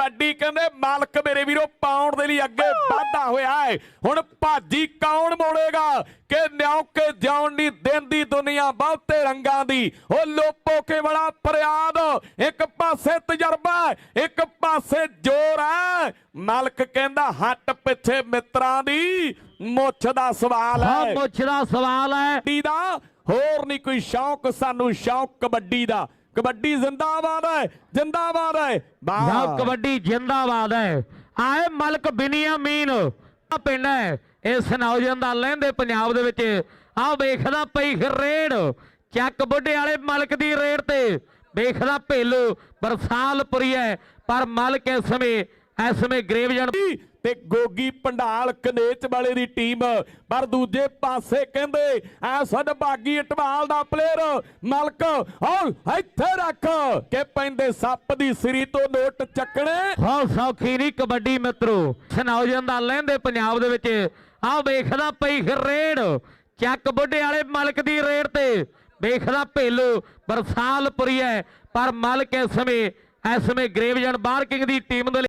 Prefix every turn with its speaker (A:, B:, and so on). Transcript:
A: कबड्डी कहते मालक मेरे वीरो पाउण दे लिए अगे वाधा होया है। हुण भाजी कौन मोड़ेगा कि न्याओ के जान नहीं देंदी दुनिया बहुते रंगां दी। ओ लोपो के बड़ा फरियाद, एक पासे तजर्बा एक पासे जोर है। मालक कहंदा हट पिछे मित्रां दी मुछ दा सवाल है।
B: मुछ दा सवाल है
A: कबड्डी दा होर नहीं कोई शौक, सानू शौक कबड्डी दा। कबड्डी जिंदाबाद है, जिंदाबाद है।
B: कबड्डी जिंदाबाद है। आए मलक बिनियामीन पिंड है इस नौजवान दा लਹਿੰਦੇ पंजाब दे विच आ वेखदा पई रेड ਚੱਕ बुढ़े वाले मलक दी रेड ते वेखदा भेलू बरसालपुरी है पर मलक इस समय ग्रेवजन
A: ते गोगी पंडाल कनेच वाले दी टीम पर दूजे पासे कहंदे ऐ साडा बागी इटवाल दा प्लेयर मलक और इत्थे रख के पैंदे सप दी सिरी तो नोट चकणे
B: हो सौखी नहीं कबड्डी मित्रो। इस नौजवान दा लਹਿੰਦੇ पंजाब दे विच आ वेखदा पई रेड ਚੱਕ बुढ़े वाले मलक दी रेड ते वेखदा भेलू बरसालपुरी है पर मलक इस समय ग्रेवजन बारकिंग दी टीम दे